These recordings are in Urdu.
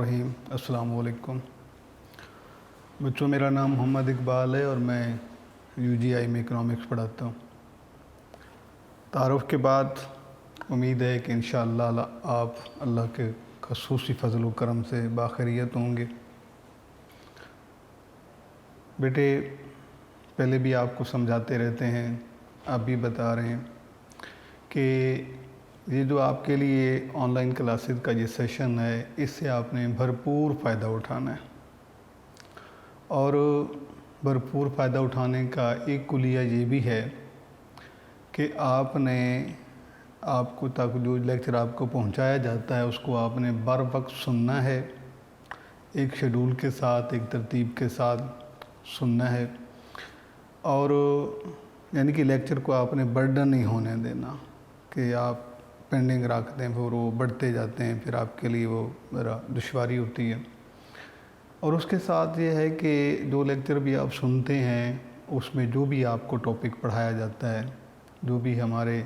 الرحیم السلام علیکم بچوں، میرا نام محمد اقبال ہے اور میں UGI میں اکنامکس پڑھاتا ہوں۔ تعارف کے بعد امید ہے کہ انشاءاللہ آپ اللہ کے خصوصی فضل و کرم سے باخیریت ہوں گے۔ بیٹے، پہلے بھی آپ کو سمجھاتے رہتے ہیں، اب بھی بتا رہے ہیں کہ یہ جو آپ کے لیے آن لائن کلاسز کا یہ سیشن ہے، اس سے آپ نے بھرپور فائدہ اٹھانا ہے، اور بھرپور فائدہ اٹھانے کا ایک کلیہ یہ بھی ہے کہ آپ کو تک جو لیکچر آپ کو پہنچایا جاتا ہے اس کو آپ نے بر وقت سننا ہے، ایک شیڈول کے ساتھ، ایک ترتیب کے ساتھ سننا ہے، اور یعنی کہ لیکچر کو آپ نے برڈن نہیں ہونے دینا کہ آپ پینڈنگ رکھتے ہیں، پھر وہ بڑھتے جاتے ہیں، پھر آپ کے لیے وہ ذرا دشواری ہوتی ہے۔ اور اس کے ساتھ یہ ہے کہ جو لیکچر بھی آپ سنتے ہیں اس میں جو بھی آپ کو ٹاپک پڑھایا جاتا ہے، جو بھی ہمارے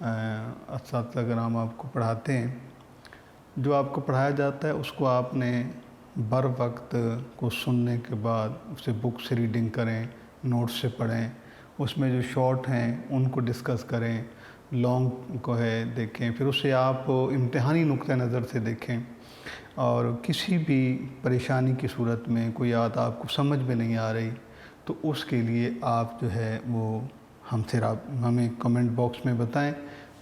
اساتذہ کرام آپ کو پڑھاتے ہیں، جو آپ کو پڑھایا جاتا ہے اس کو آپ نے بر وقت کو سننے کے بعد اسے بک سے ریڈنگ کریں، نوٹ سے پڑھیں، اس میں جو شارٹ ہیں ان کو ڈسکس کریں، لانگ کو ہے دیکھیں، پھر اسے آپ امتحانی نقطہ نظر سے دیکھیں، اور کسی بھی پریشانی کی صورت میں کوئی بات آپ کو سمجھ میں نہیں آ رہی تو اس کے لیے آپ جو ہے وہ ہمیں کمنٹ باکس میں بتائیں،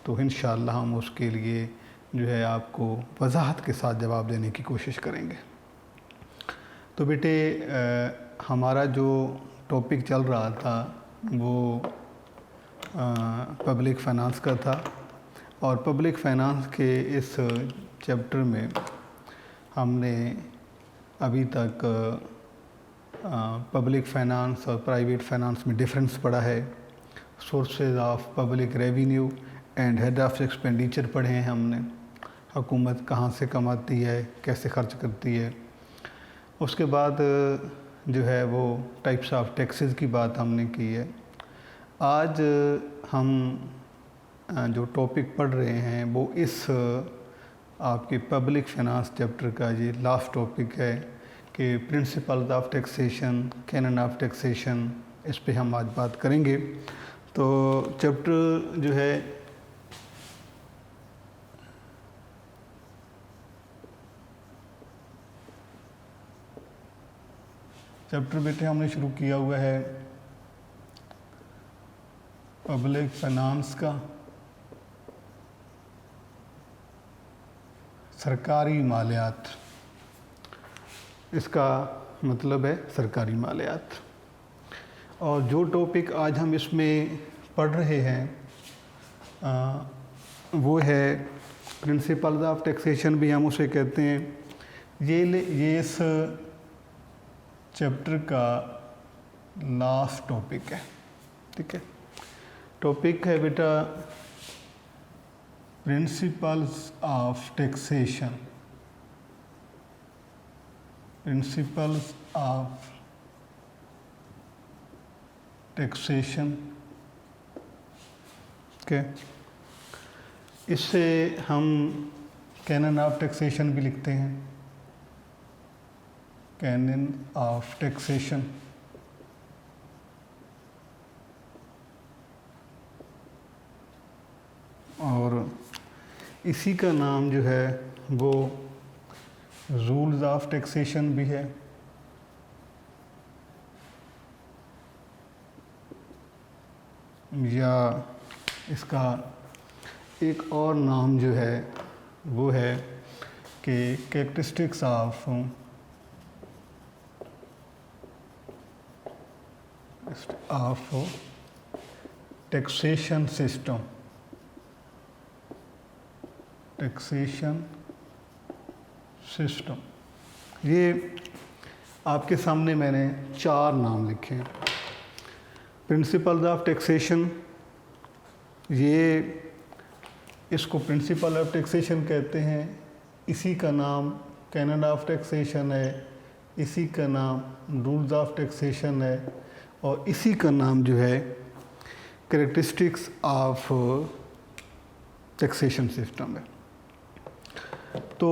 تو انشاءاللہ ہم اس کے لیے جو ہے آپ کو وضاحت کے ساتھ جواب دینے کی کوشش کریں گے۔ تو بیٹے، ہمارا جو ٹاپک چل رہا تھا وہ پبلک فائنانس کا تھا، اور پبلک فائنانس کے اس چیپٹر میں ہم نے ابھی تک پبلک فائنانس اور پرائیویٹ فائنانس میں ڈفرینس پڑھا ہے، sources of public revenue and head of expenditure پڑھے ہیں ہم نے، حکومت کہاں سے کماتی ہے، کیسے خرچ کرتی ہے۔ اس کے بعد جو ہے وہ ٹائپس آف ٹیکسز کی بات ہم نے کی ہے۔ آج ہم جو ٹاپک پڑھ رہے ہیں وہ اس آپ کے پبلک فائنانس چیپٹر کا یہ لاسٹ ٹاپک ہے کہ principles of taxation, canon of taxation, اس پہ ہم آج بات کریں گے۔ تو چیپٹر جو ہے بیٹے ہم نے شروع کیا ہوا ہے پبلک فائنانس کا، سرکاری مالیات، اس کا مطلب ہے سرکاری مالیات۔ اور جو ٹاپک آج ہم اس میں پڑھ رہے ہیں وہ ہے پرنسپلز آف ٹیکسیشن، بھی ہم اسے کہتے ہیں۔ یہ اس چیپٹر کا لاسٹ ٹاپک ہے، ٹھیک ہے۔ ٹاپک ہے بیٹا principles of taxation, principles of taxation, okay. اس سے ہم کینن آف ٹیکسیشن بھی لکھتے ہیں، کینن آف ٹیکسیشن۔ اور اسی کا نام جو ہے وہ رولز آف ٹیکسیشن بھی ہے، یا اس کا ایک اور نام جو ہے وہ ہے کہ characteristics of taxation system, taxation system. یہ آپ کے سامنے میں نے 4 نام لکھے ہیں۔ پرنسپلز آف ٹیکسیشن، اس کو پرنسپل آف ٹیکسیشن کہتے ہیں، اسی کا نام کینن آف ٹیکسیشن ہے، اسی کا نام رولز آف ٹیکسیشن ہے، اور اسی کا نام جو ہے کریکٹرسٹکس آف ٹیکسیشن سسٹم ہے۔ تو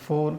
4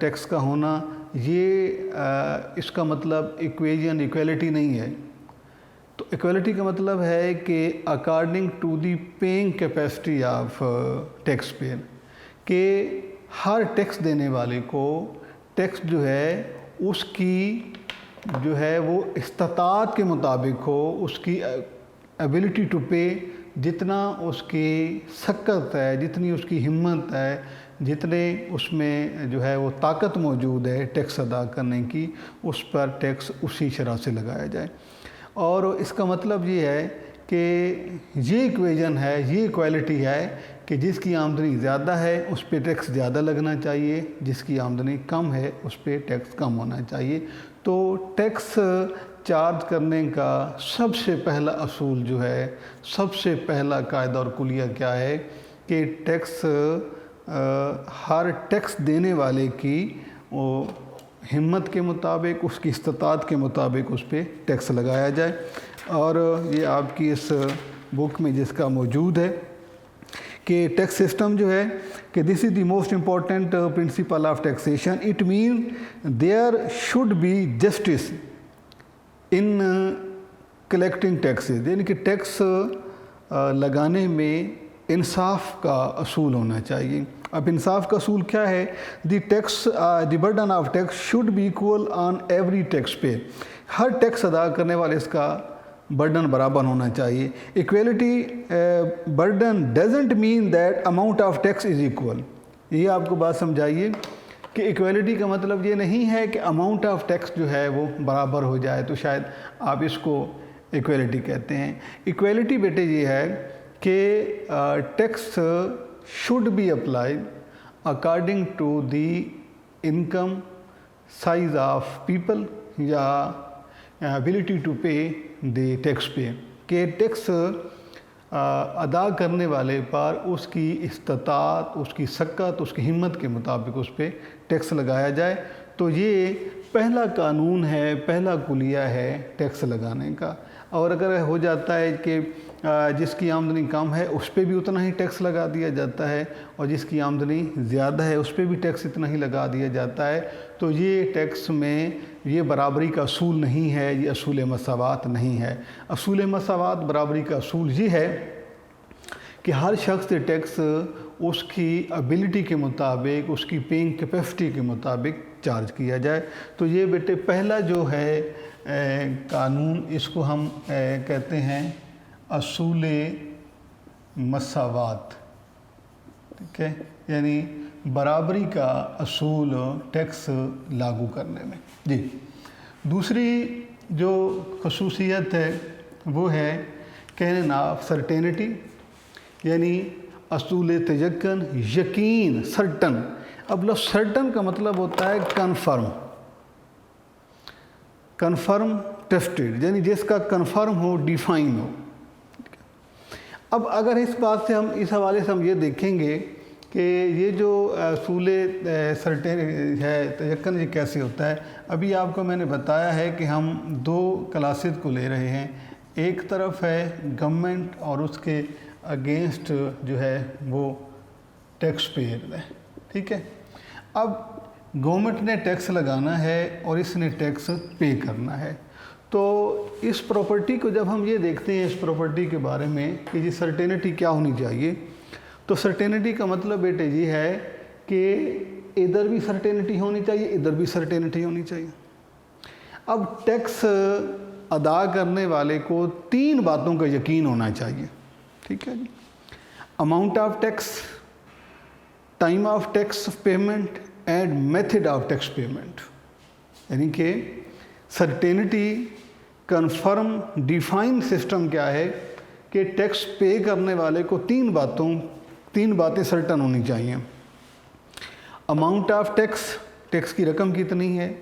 ٹیکس کا ہونا یہ اس کا مطلب ایکویژن ایکویلٹی نہیں ہے. تو ایکویلٹی کا مطلب ہے کہ according to the paying capacity of tax payer, کہ ہر ٹیکس دینے والے کو ٹیکس جو ہے اس کی جو ہے وہ استطاعت کے مطابق ہو، اس کی ایبلٹی ٹو پے، جتنا اس کی سکت ہے، جتنی اس کی ہمت ہے، جتنے اس میں جو ہے وہ طاقت موجود ہے ٹیکس ادا کرنے کی، اس پر ٹیکس اسی شرح سے لگایا جائے. اور اس کا مطلب یہ ہے کہ یہ ایکویژن ہے، یہ ایکویلٹی ہے کہ جس کی آمدنی زیادہ ہے اس پہ ٹیکس زیادہ لگنا چاہیے، جس کی آمدنی کم ہے اس پہ ٹیکس کم ہونا چاہیے. تو ٹیکس چارج کرنے کا سب سے پہلا اصول جو ہے، سب سے پہلا قاعدہ اور کلیہ کیا ہے کہ ٹیکس ہر ٹیکس دینے والے کی وہ ہمت کے مطابق، اس کی استطاعت کے مطابق اس پہ ٹیکس لگایا جائے. اور یہ آپ کی اس بک میں جس کا موجود ہے کہ ٹیکس سسٹم جو ہے کہ this is the most important principle of taxation. It mean there should be justice in collecting taxes, یعنی کہ ٹیکس لگانے میں انصاف کا اصول ہونا چاہیے. اب انصاف کا اصول کیا ہے؟ The burden of tax should be equal on every taxpayer. ہر ٹیکس ادا کرنے والے اس کا برڈن برابر ہونا چاہیے. Equality burden doesn't mean that amount of tax is equal. یہ آپ کو بات سمجھائیے کہ ایکویلٹی کا مطلب یہ نہیں ہے کہ اماؤنٹ آف ٹیکس جو ہے وہ برابر ہو جائے تو شاید آپ اس کو ایکویلٹی کہتے ہیں. ایکویلٹی بیٹے یہ ہے کہ tax should be applied according to the income, size of people یا ability to pay the tax pay. کہ ٹیکس ادا کرنے والے پر اس کی استطاعت، اس کی سکت، اس کی ہمت کے مطابق اس پہ ٹیکس لگایا جائے. تو یہ پہلا قانون ہے، پہلا کلیہ ہے ٹیکس لگانے کا. اور اگر ہو جاتا ہے کہ جس کی آمدنی کم ہے اس پہ بھی اتنا ہی ٹیکس لگا دیا جاتا ہے، اور جس کی آمدنی زیادہ ہے اس پہ بھی ٹیکس اتنا ہی لگا دیا جاتا ہے، تو یہ ٹیکس میں یہ برابری کا اصول نہیں ہے، یہ اصول مساوات نہیں ہے. اصول مساوات، برابری کا اصول یہ ہے کہ ہر شخص سے ٹیکس اس کی ایبلٹی کے مطابق، اس کی پیئنگ کیپیسٹی کے مطابق چارج کیا جائے. تو یہ بیٹے پہلا جو ہے قانون، اس کو ہم کہتے ہیں اصول مساوات. ٹھیک ہے، یعنی برابری کا اصول ٹیکس لاگو کرنے میں. جی، دوسری جو خصوصیت ہے وہ ہے کہنے آف سرٹینٹی، یعنی اصول تیقن، یقین، سرٹن. اب لفظ سرٹن کا مطلب ہوتا ہے کنفرم ٹیسٹڈ، یعنی جس کا کنفرم ہو، ڈیفائن ہو. اب اگر اس بات سے ہم اس حوالے سے ہم یہ دیکھیں گے کہ یہ جو اصول سرٹین ہے، تیقن یہ کیسے ہوتا ہے. ابھی آپ کو میں نے بتایا ہے کہ ہم دو کلاسز کو لے رہے ہیں. ایک طرف ہے گورنمنٹ اور اس کے اگینسٹ جو ہے وہ ٹیکس پیئر ہے. ٹھیک ہے، اب گورنمنٹ نے ٹیکس لگانا ہے اور اس نے ٹیکس پے کرنا ہے. تو اس پراپرٹی کو جب ہم یہ دیکھتے ہیں، اس پراپرٹی کے بارے میں کہ یہ سرٹینٹی کیا ہونی چاہیے، تو سرٹینٹی کا مطلب بیٹے یہ ہے کہ ادھر بھی سرٹینٹی ہونی چاہیے، ادھر بھی سرٹینٹی ہونی چاہیے. اب ٹیکس ادا کرنے والے کو تین باتوں کا یقین ہونا چاہیے. ٹھیک ہے جی، amount of tax, time of tax payment and method of tax payment. یعنی کہ سرٹینٹی، کنفرم، ڈیفائن سسٹم کیا ہے کہ ٹیکس پے کرنے والے کو تین باتیں سرٹن ہونی چاہیے. اماؤنٹ آف ٹیکس، ٹیکس کی رقم کتنی ہے،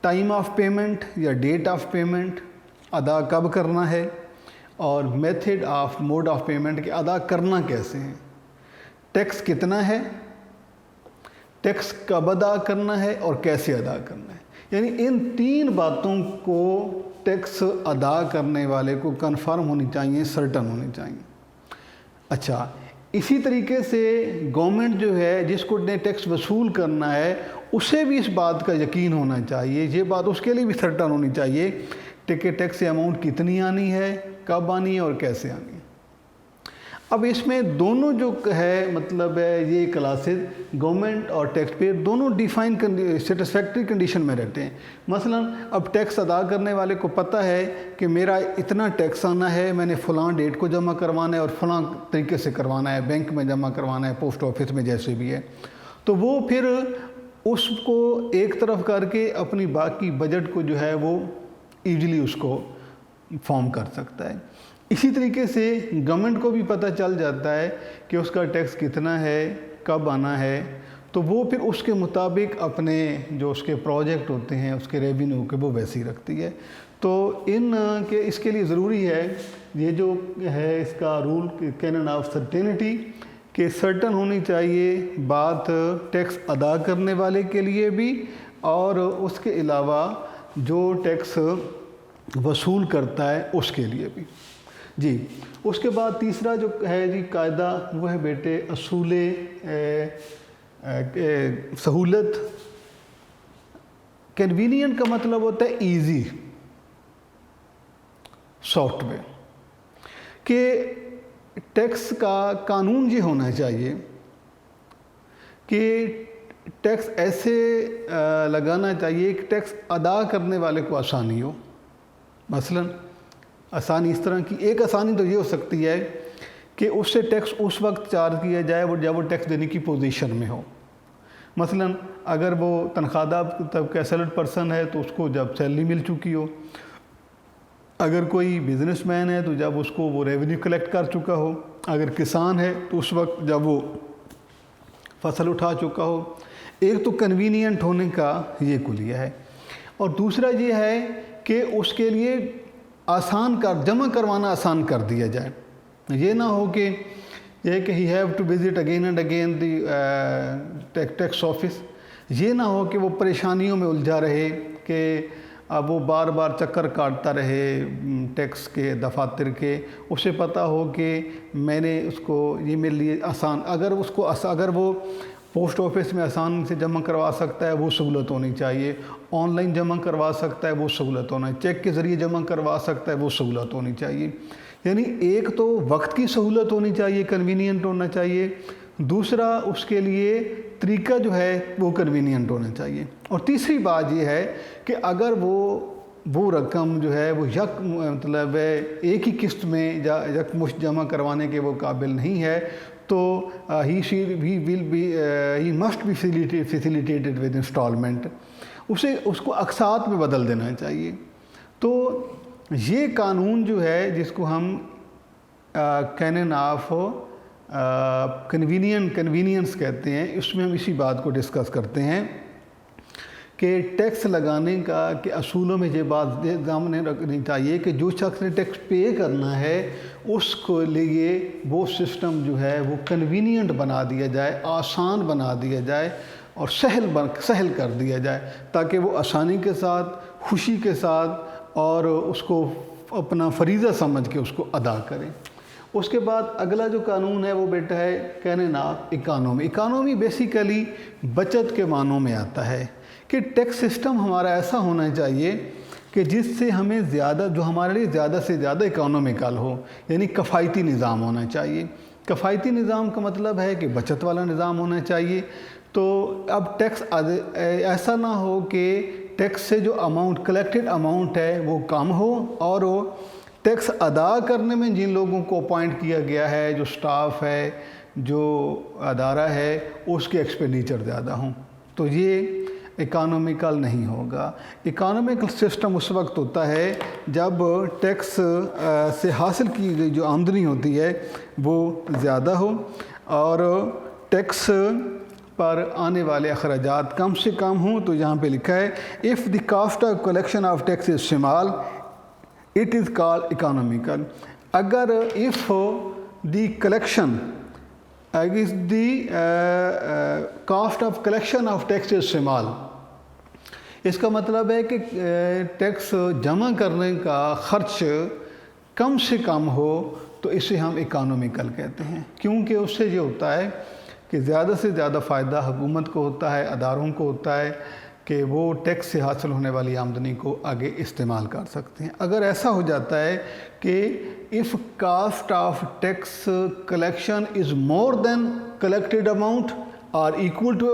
ٹائم آف پیمنٹ یا ڈیٹ آف پیمنٹ، ادا کب کرنا ہے، اور method of mode of payment کہ ادا کرنا کیسے ہے. ٹیکس کتنا ہے، ٹیکس کب ادا کرنا ہے اور کیسے ادا کرنا ہے. یعنی ان تین باتوں کو ٹیکس ادا کرنے والے کو کنفرم ہونی چاہیے، سرٹن ہونی چاہیے. اچھا، اسی طریقے سے گورنمنٹ جو ہے جس کو نے ٹیکس وصول کرنا ہے اسے بھی اس بات کا یقین ہونا چاہیے، یہ بات اس کے لیے بھی سرٹن ہونی چاہیے کہ ٹیکس اماؤنٹ کتنی آنی ہے، کب آنی ہے اور کیسے آنی ہے۔ اب اس میں دونوں جو ہے مطلب ہے یہ کلاسز گورنمنٹ اور ٹیکس پیئر دونوں ڈیفائن سیٹسفیکٹری کنڈیشن میں رہتے ہیں۔ مثلا اب ٹیکس ادا کرنے والے کو پتہ ہے کہ میرا اتنا ٹیکس آنا ہے، میں نے فلاں ڈیٹ کو جمع کروانا ہے اور فلاں طریقے سے کروانا ہے، بینک میں جمع کروانا ہے، پوسٹ آفس میں جیسے بھی ہے، تو وہ پھر اس کو ایک طرف کر کے اپنی باقی بجٹ کو جو ہے وہ ایزیلی اس کو فارم کر سکتا ہے۔ اسی طریقے سے گورنمنٹ کو بھی پتہ چل جاتا ہے کہ اس کا ٹیکس کتنا ہے، کب آنا ہے، تو وہ پھر اس کے مطابق اپنے جو اس کے پروجیکٹ ہوتے ہیں اس کے ریونیو کے وہ ویسے ہی رکھتی ہے۔ تو اس کے لیے ضروری ہے یہ جو ہے اس کا رول کینن آف سرٹینٹی کہ سرٹن ہونی چاہیے بات ٹیکس ادا کرنے والے کے لیے بھی اور اس کے علاوہ جو ٹیکس وصول کرتا ہے اس کے لیے بھی۔ جی اس کے بعد تیسرا جو ہے جی قاعدہ وہ ہے بیٹے اصول سہولت۔ کنوینئنٹ کا مطلب ہوتا ہے ایزی، سافٹ ویئر، کہ ٹیکس کا قانون یہ ہونا چاہیے کہ ٹیکس ایسے لگانا چاہیے کہ ٹیکس ادا کرنے والے کو آسانی ہو۔ مثلا آسانی اس طرح کی ایک آسانی تو یہ ہو سکتی ہے کہ اس سے ٹیکس اس وقت چارج کیا جائے جب وہ ٹیکس دینے کی پوزیشن میں ہو۔ مثلا اگر وہ تنخواہ دار طبقہ سیلڈ پرسن ہے تو اس کو جب سیلری مل چکی ہو، اگر کوئی بزنس مین ہے تو جب اس کو وہ ریونیو کلیکٹ کر چکا ہو، اگر کسان ہے تو اس وقت جب وہ فصل اٹھا چکا ہو۔ ایک تو کنوینئنٹ ہونے کا یہ کلیہ ہے، اور دوسرا یہ ہے کہ اس کے لیے جمع کروانا آسان کر دیا جائے۔ یہ نہ ہو کہ he have to visit again and again the tax office, یہ نہ ہو کہ وہ پریشانیوں میں الجھا رہے کہ اب وہ بار بار چکر کاٹتا رہے ٹیکس کے دفاتر کے۔ اسے پتہ ہو کہ میں نے اس کو یہ میرے لیے آسان، اگر وہ پوسٹ آفس میں آسان سے جمع کروا سکتا ہے وہ سہولت ہونی چاہیے، آن لائن جمع کروا سکتا ہے وہ سہولت ہونا چاہیے، چیک کے ذریعے جمع کروا سکتا ہے وہ سہولت ہونی چاہیے۔ یعنی ایک تو وقت کی سہولت ہونی چاہیے، کنوینئنٹ ہونا چاہیے، دوسرا اس کے لیے طریقہ جو ہے وہ کنوینئنٹ ہونا چاہیے، اور تیسری بات یہ ہے کہ اگر وہ رقم جو ہے وہ مطلب ایک ہی قسط میں یکمشت جمع کروانے کے وہ قابل نہیں ہے تو he must be facilitated with installment، اس کو اقساط میں بدل دینا چاہیے۔ تو یہ قانون جو ہے جس کو ہم کینن آف کنوینئنس کہتے ہیں، اس میں ہم اسی بات کو ڈسکس کرتے ہیں کہ ٹیکس لگانے کا کہ اصولوں میں یہ بات سامنے رکھنی چاہیے کہ جو شخص نے ٹیکس پے کرنا ہے اس کو لیے وہ سسٹم جو ہے وہ کنوینئنٹ بنا دیا جائے، آسان بنا دیا جائے اور سہل کر دیا جائے، تاکہ وہ آسانی کے ساتھ، خوشی کے ساتھ اور اس کو اپنا فریضہ سمجھ کے اس کو ادا کریں۔ اس کے بعد اگلا جو قانون ہے وہ بیٹا ہے canon of economy. Economy basically بچت کے معنوں میں آتا ہے کہ ٹیکس سسٹم ہمارا ایسا ہونا چاہیے کہ جس سے ہمیں جو ہمارے لیے زیادہ سے زیادہ اکانومیکل ہو، یعنی کفایتی نظام ہونا چاہیے۔ کفایتی نظام کا مطلب ہے کہ بچت والا نظام ہونا چاہیے۔ تو اب ٹیکس ایسا نہ ہو کہ ٹیکس سے جو کلیکٹڈ اماؤنٹ ہے وہ کم ہو، اور وہ ٹیکس ادا کرنے میں جن لوگوں کو اپوائنٹ کیا گیا ہے، جو سٹاف ہے، جو ادارہ ہے، اس کے ایکسپینڈیچر زیادہ ہوں، تو یہ اکانومیکل نہیں ہوگا۔ اکانومیکل سسٹم اس وقت ہوتا ہے جب ٹیکس سے حاصل کی گئی جو آمدنی ہوتی ہے وہ زیادہ ہو اور ٹیکس پر آنے والے اخراجات کم سے کم ہوں۔ تو یہاں پہ لکھا ہے if the cost of collection of tax is small it is called economical۔ اگر if the collection cost of collection of tax is small، اس کا مطلب ہے کہ ٹیکس جمع کرنے کا خرچ کم سے کم ہو تو اسے ہم اکانومیکل کہتے ہیں، کیونکہ اس سے یہ ہوتا ہے کہ زیادہ سے زیادہ فائدہ حکومت کو ہوتا ہے، اداروں کو ہوتا ہے کہ وہ ٹیکس سے حاصل ہونے والی آمدنی کو آگے استعمال کر سکتے ہیں۔ اگر ایسا ہو جاتا ہے کہ if cost of tax collection is more than collected amount or equal to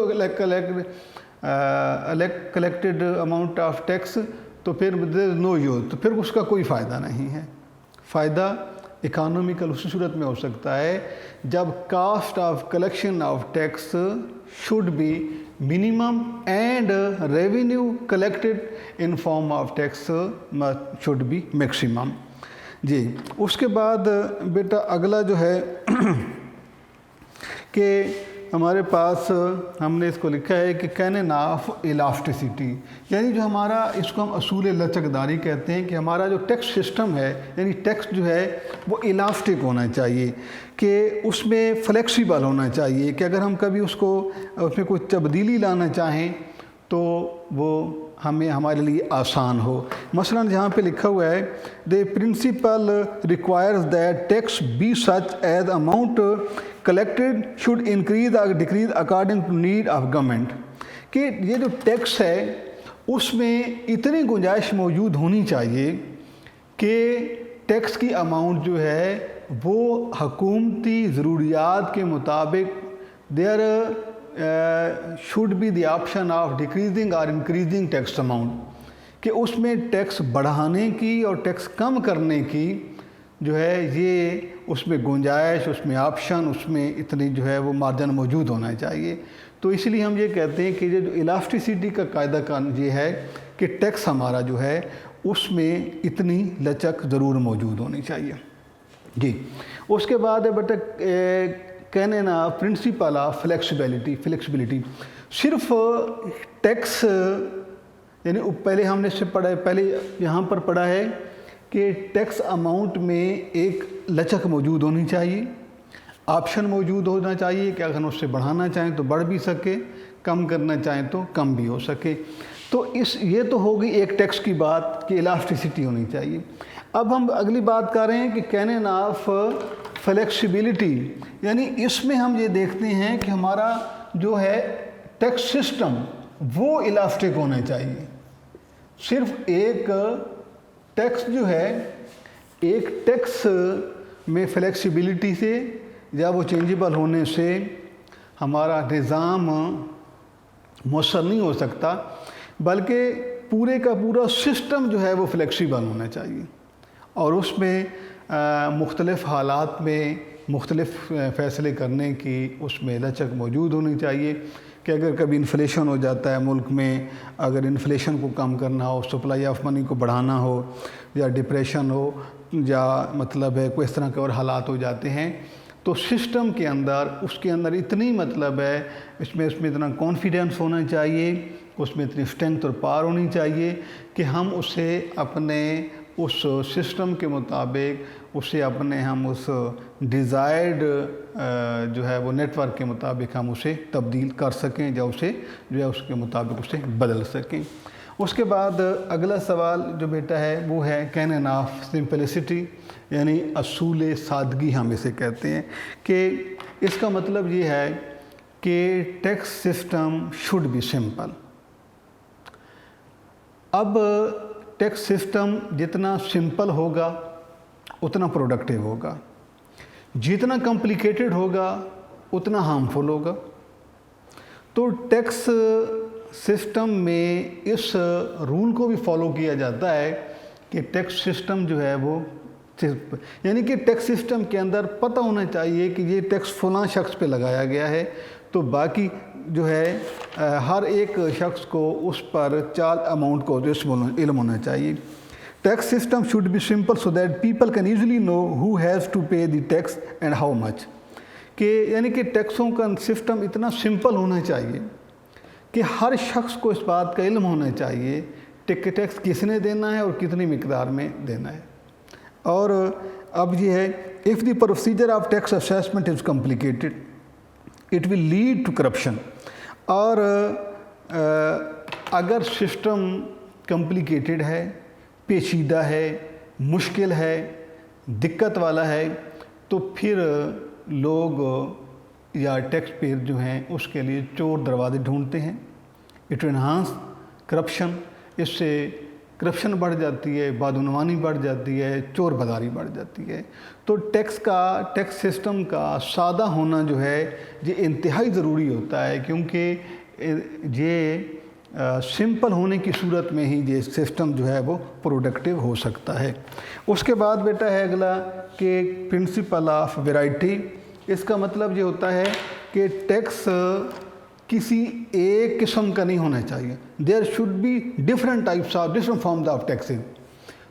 collected amount of tax تو پھر there is no use، تو پھر اس کا کوئی فائدہ نہیں ہے۔ فائدہ اکانومیکل اسی صورت میں ہو سکتا ہے جب cost of collection of tax should be minimum and revenue collected in form of tax should be maximum۔ جی اس کے بعد بیٹا اگلا جو ہے کہ ہمارے پاس ہم نے اس کو لکھا ہے کہ کینن آف الاسٹیسٹی، یعنی جو ہمارا اس کو ہم اصول لچک داری کہتے ہیں کہ ہمارا جو ٹیکس سسٹم ہے، یعنی ٹیکس جو ہے وہ الاسٹک ہونا چاہیے، کہ اس میں فلیکسیبل ہونا چاہیے، کہ اگر ہم کبھی اس میں کوئی تبدیلی لانا چاہیں تو وہ ہمارے لیے آسان ہو۔ مثلا جہاں پہ لکھا ہوا ہے the principle requires that tax be such as amount collected should increase or decrease according to need of government، کہ یہ جو ٹیکس ہے اس میں اتنی گنجائش موجود ہونی چاہیے کہ ٹیکس کی اماؤنٹ جو ہے وہ حکومتی ضروریات کے مطابق there should be the option of decreasing or increasing tax amount، کہ اس میں ٹیکس بڑھانے کی اور ٹیکس کم کرنے کی جو ہے یہ اس میں گنجائش، اس میں آپشن، اس میں اتنی جو ہے وہ مارجن موجود ہونا چاہیے۔ تو اس لیے ہم یہ کہتے ہیں کہ یہ جو الاسٹیسٹی کا قاعدہ یہ ہے کہ ٹیکس ہمارا جو ہے اس میں اتنی لچک ضرور موجود ہونی چاہیے۔ جی اس کے بعد ہے بٹ کہنے نا پرنسپل آف فلیکسیبلٹی، صرف ٹیکس یعنی پہلے ہم نے اس سے پڑھا ہے، پہلے یہاں پر پڑھا ہے کہ ٹیکس اماؤنٹ میں ایک لچک موجود ہونی چاہیے، آپشن موجود ہونا چاہیے کہ اگر اس سے بڑھانا چاہیں تو بڑھ بھی سکے، کم کرنا چاہیں تو کم بھی ہو سکے۔ تو یہ تو ہوگی ایک ٹیکس کی بات کہ الاسٹیسٹی ہونی چاہیے۔ اب ہم اگلی بات کر رہے ہیں کہ کینن آف فلیکسیبلٹی، یعنی اس میں ہم یہ دیکھتے ہیں کہ ہمارا جو ہے ٹیکس سسٹم وہ الاسٹک ہونا چاہیے۔ صرف ایک ٹیکس جو ہے ایک ٹیکس میں فلیکسیبلٹی سے یا وہ چینجیبل ہونے سے ہمارا نظام مؤثر نہیں ہو سکتا، بلکہ پورے کا پورا سسٹم جو ہے وہ فلیکسیبل ہونا چاہیے، اور اس میں مختلف حالات میں مختلف فیصلے کرنے کی اس میں لچک موجود ہونی چاہیے، کہ اگر کبھی انفلیشن ہو جاتا ہے ملک میں، اگر انفلیشن کو کم کرنا ہو، سپلائی آف منی کو بڑھانا ہو، یا ڈپریشن ہو، یا مطلب ہے کوئی اس طرح کے اور حالات ہو جاتے ہیں، تو سسٹم کے اندر اس کے اندر اتنی مطلب ہے اس میں اتنا کانفیڈنس ہونا چاہیے، اس میں اتنی اسٹرینتھ اور پاور ہونی چاہیے کہ ہم اسے اپنے اس سسٹم کے مطابق اسے ہم اس ڈیزائرڈ جو ہے وہ نیٹ ورک کے مطابق ہم اسے تبدیل کر سکیں، یا اسے جو ہے اس کے مطابق اسے بدل سکیں۔ اس کے بعد اگلا سوال جو بیٹا ہے وہ ہے کینن آف سمپلسٹی، یعنی اصول سادگی ہم اسے کہتے ہیں، کہ اس کا مطلب یہ ہے کہ tax system should be simple. اب ٹیکس سسٹم جتنا سمپل ہوگا اتنا پروڈکٹیو ہوگا، جتنا کمپلیکیٹڈ ہوگا اتنا ہارمفل ہوگا۔ تو ٹیکس سسٹم میں اس رول کو بھی فالو کیا جاتا ہے کہ ٹیکس سسٹم جو ہے وہ یعنی کہ ٹیکس سسٹم کے اندر پتہ ہونا چاہیے کہ یہ ٹیکس فلاں شخص پہ لگایا گیا ہے، تو باقی جو ہے ہر ایک شخص کو اس پر چال اماؤنٹ کو علم ہونا چاہیے۔ Tax system should be simple so that people can easily know who has to pay the tax and how much, کہ یعنی کہ ٹیکسوں کا سسٹم اتنا سمپل ہونا چاہیے کہ ہر شخص کو اس بات کا علم ہونا چاہیے کہ ٹیکس کس نے دینا ہے اور کتنی مقدار میں دینا ہے۔ اور اب یہ ہے if the procedure of tax assessment is complicated it will lead to corruption، اور اگر سسٹم کمپلیکیٹڈ ہے، پیچیدہ ہے، مشکل ہے، دقت والا ہے، تو پھر لوگ یا ٹیکس پیئر جو ہیں اس کے لیے چور دروازے ڈھونڈتے ہیں. اٹ انہانس کرپشن، اس سے کرپشن بڑھ جاتی ہے، بدعنوانی بڑھ جاتی ہے، چور بازاری بڑھ جاتی ہے. تو ٹیکس سسٹم کا سادہ ہونا جو ہے یہ انتہائی ضروری ہوتا ہے، کیونکہ یہ سمپل ہونے کی صورت میں ہی یہ سسٹم جو ہے وہ پروڈکٹیو ہو سکتا ہے. اس کے بعد بیٹا ہے اگلا کہ پرنسپل آف ویرائٹی. اس کا مطلب یہ ہوتا ہے کہ ٹیکس کسی ایک قسم کا نہیں ہونا چاہیے. There should be different types of different forms of taxes.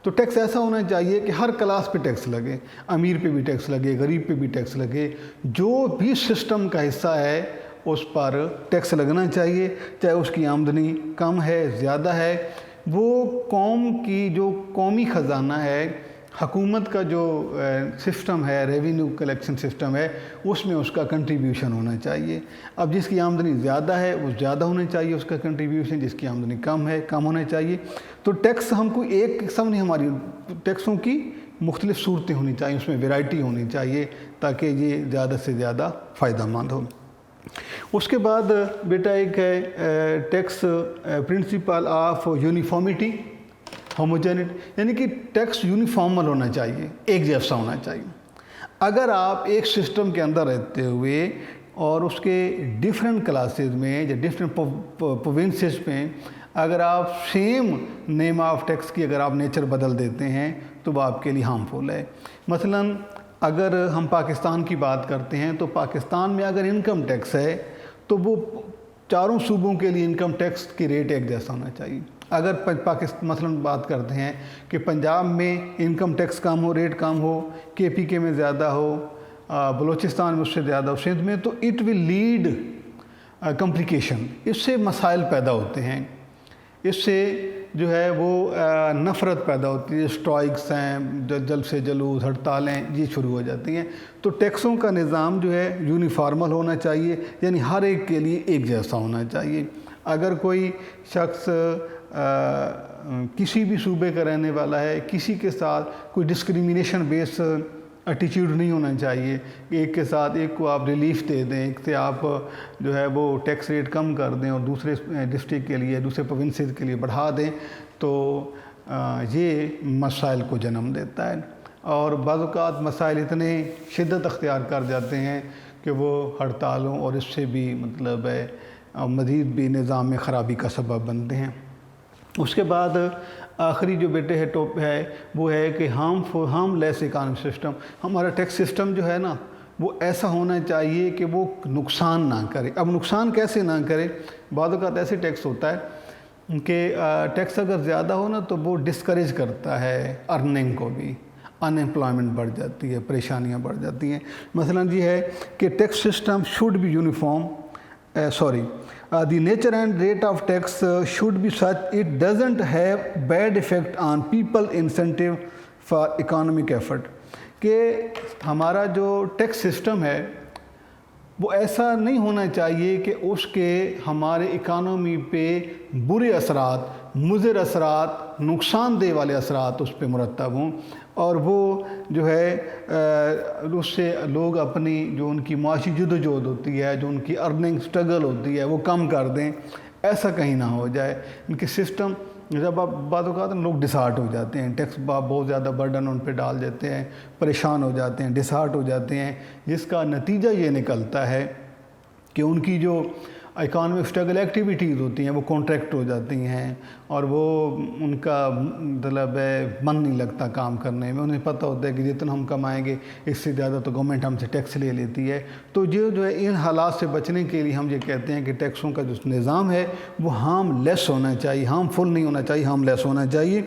تو ٹیکس ایسا ہونا چاہیے کہ ہر کلاس پہ ٹیکس لگے، امیر پہ بھی ٹیکس لگے، غریب پہ بھی ٹیکس لگے. جو بھی سسٹم کا حصہ ہے اس پر ٹیکس لگنا چاہیے، چاہے اس کی آمدنی کم ہے زیادہ ہے. وہ قوم کی جو قومی خزانہ ہے، حکومت کا جو سسٹم ہے، ریونیو کلیکشن سسٹم ہے، اس میں اس کا کنٹریبیوشن ہونا چاہیے. اب جس کی آمدنی زیادہ ہے وہ زیادہ ہونا چاہیے اس کا کنٹریبیوشن، جس کی آمدنی کم ہے کم ہونا چاہیے. تو ٹیکس ہم کو ایک قسم نہیں، ہماری ٹیکسوں کی مختلف صورتیں ہونی چاہیے، اس میں ویرائٹی ہونی چاہیے تاکہ یہ زیادہ سے زیادہ فائدہ مند ہو. اس کے بعد بیٹا ایک ہے ٹیکس پرنسپل آف یونیفارمٹی، ہوموجینٹ، یعنی کہ ٹیکس یونیفارمل ہونا چاہیے، ایک جیسا ہونا چاہیے. اگر آپ ایک سسٹم کے اندر رہتے ہوئے اور اس کے ڈفرینٹ کلاسز میں یا ڈفرینٹ پروونسز میں اگر آپ سیم نیم آف ٹیکس کی اگر آپ نیچر بدل دیتے ہیں تو وہ آپ کے لیے ہارمفل ہے. مثلاً اگر ہم پاکستان کی بات کرتے ہیں تو پاکستان میں اگر انکم ٹیکس ہے تو وہ چاروں صوبوں کے لیے انکم ٹیکس کی ریٹ ایک جیسا ہونا چاہیے. اگر مثلاً بات کرتے ہیں کہ پنجاب میں انکم ٹیکس کم ہو، ریٹ کم ہو، کے پی کے میں زیادہ ہو، بلوچستان میں اس سے زیادہ ہو، سندھ میں، تو اٹ ول لیڈ کمپلیکیشن. اس سے مسائل پیدا ہوتے ہیں، اس سے جو ہے وہ نفرت پیدا ہوتی ہے، اسٹرائکس ہیں، جلد سے جلوس، ہڑتالیں یہ شروع ہو جاتی ہیں. تو ٹیکسوں کا نظام جو ہے یونیفارمل ہونا چاہیے، یعنی ہر ایک کے لیے ایک جیسا ہونا چاہیے. اگر کوئی شخص کسی بھی صوبے کا رہنے والا ہے، کسی کے ساتھ کوئی ڈسکریمنیشن بیس ایٹیچیوڈ نہیں ہونا چاہیے. ایک کے ساتھ ایک کو آپ ریلیف دے دیں، ایک سے آپ جو ہے وہ ٹیکس ریٹ کم کر دیں اور دوسرے ڈسٹرکٹ کے لیے، دوسرے پروونسز کے لیے بڑھا دیں، تو یہ مسائل کو جنم دیتا ہے. اور بعض اوقات مسائل اتنے شدت اختیار کر جاتے ہیں کہ وہ ہڑتالوں اور اس سے بھی مطلب ہے مزید بھی نظام میں خرابی کا سبب بنتے ہیں. اس کے بعد آخری جو بیٹے ہے ٹاپ ہے وہ ہے کہ ہارم لیس اکانومک سسٹم. ہمارا ٹیکس سسٹم جو ہے نا وہ ایسا ہونا چاہیے کہ وہ نقصان نہ کرے. اب نقصان کیسے نہ کرے؟ بعض اوقات ایسے ٹیکس ہوتا ہے کہ ٹیکس اگر زیادہ ہو نا تو وہ ڈسکریج کرتا ہے ارننگ کو بھی، ان ایمپلائمنٹ بڑھ جاتی ہے، پریشانیاں بڑھ جاتی ہیں. مثلاً یہ ہے کہ tax system should be uniform, the nature and rate of tax should be such it doesn't have bad effect on people incentive for economic effort. کہ ہمارا جو ٹیکس سسٹم ہے وہ ایسا نہیں ہونا چاہیے کہ اس کے ہمارے اکانومی پہ برے اثرات، مضر اثرات، نقصان دہ والے اثرات اس پہ مرتب ہوں، اور وہ جو ہے اس سے لوگ اپنی جو ان کی معاشی جدوجہد ہوتی ہے، جو ان کی ارننگ سٹرگل ہوتی ہے وہ کم کر دیں. ایسا کہیں نہ ہو جائے. ان کے سسٹم جب آپ بعض اوقات لوگ ڈسہارٹ ہو جاتے ہیں، ٹیکس بہت زیادہ برڈن ان پہ ڈال دیتے ہیں، پریشان ہو جاتے ہیں، ڈسہارٹ ہو جاتے ہیں، جس کا نتیجہ یہ نکلتا ہے کہ ان کی جو اکانومک اسٹرگل ایکٹیویٹیز ہوتی ہیں وہ کانٹریکٹ ہو جاتی ہیں، اور وہ ان کا مطلب من نہیں لگتا کام کرنے میں. انہیں پتہ ہوتا ہے کہ جتنا ہم کمائیں گے اس سے زیادہ تو گورنمنٹ ہم سے ٹیکس لے لیتی ہے. تو جو ہے ان حالات سے بچنے کے لیے ہم یہ کہتے ہیں کہ ٹیکسوں کا جو نظام ہے وہ ہارم لیس ہونا چاہیے، ہارمفل نہیں ہونا چاہیے، ہارم لیس ہونا چاہیے.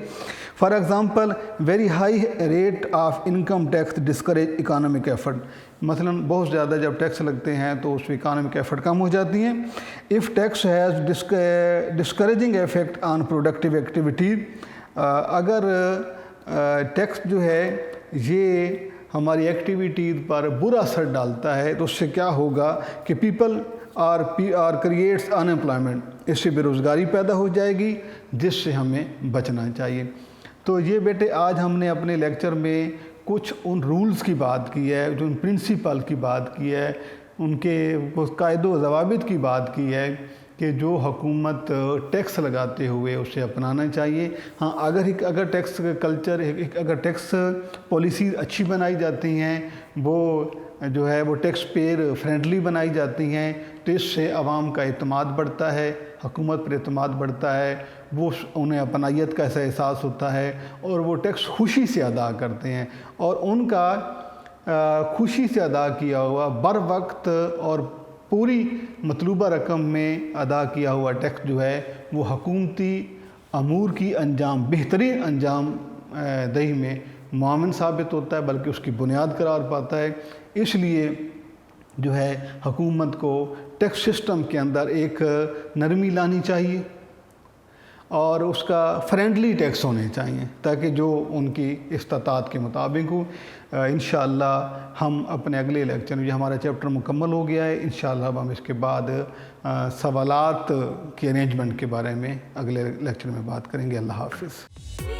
For example very high rate of income tax discourage economic effort. مثلاً بہت زیادہ جب ٹیکس لگتے ہیں تو اس میں اکانومک ایفرٹ کم ہو جاتی ہیں. If tax has discouraging effect on productive activity. اگر ٹیکس جو ہے یہ ہماری ایکٹیویٹیز پر برا اثر ڈالتا ہے تو اس سے کیا ہوگا کہ people are creates in employment. اس سے بے روزگاری پیدا ہو جائے گی جس سے ہمیں بچنا چاہیے. تو یہ بیٹے آج ہم نے اپنے لیکچر میں کچھ ان رولز کی بات کی ہے، جو ان پرنسپل کی بات کی ہے، ان کے قاعدے و ضوابط کی بات کی ہے کہ جو حکومت ٹیکس لگاتے ہوئے اسے اپنانا چاہیے۔ ہاں، اگر ٹیکس کلچر، اگر ٹیکس پالیسیز اچھی بنائی جاتی ہیں، وہ جو ہے وہ ٹیکس پیئر فرینڈلی بنائی جاتی ہیں، تو اس سے عوام کا اعتماد بڑھتا ہے، حکومت پر اعتماد بڑھتا ہے، وہ انہیں اپنائیت کا ایسا احساس ہوتا ہے اور وہ ٹیکس خوشی سے ادا کرتے ہیں، اور ان کا خوشی سے ادا کیا ہوا بر وقت اور پوری مطلوبہ رقم میں ادا کیا ہوا ٹیکس جو ہے وہ حکومتی امور کی بہترین انجام دہی میں معاون ثابت ہوتا ہے، بلکہ اس کی بنیاد قرار پاتا ہے۔ اس لیے جو ہے حکومت کو ٹیکس سسٹم کے اندر ایک نرمی لانی چاہیے اور اس کا فرینڈلی ٹیکس ہونے چاہیے، تاکہ جو ان کی استطاعت کے مطابق ہو۔ انشاءاللہ ہم اپنے اگلے لیکچر میں، ہمارا چیپٹر مکمل ہو گیا ہے، انشاءاللہ ہم اس کے بعد سوالات کی ارینجمنٹ کے بارے میں اگلے لیکچر میں بات کریں گے۔ اللہ حافظ۔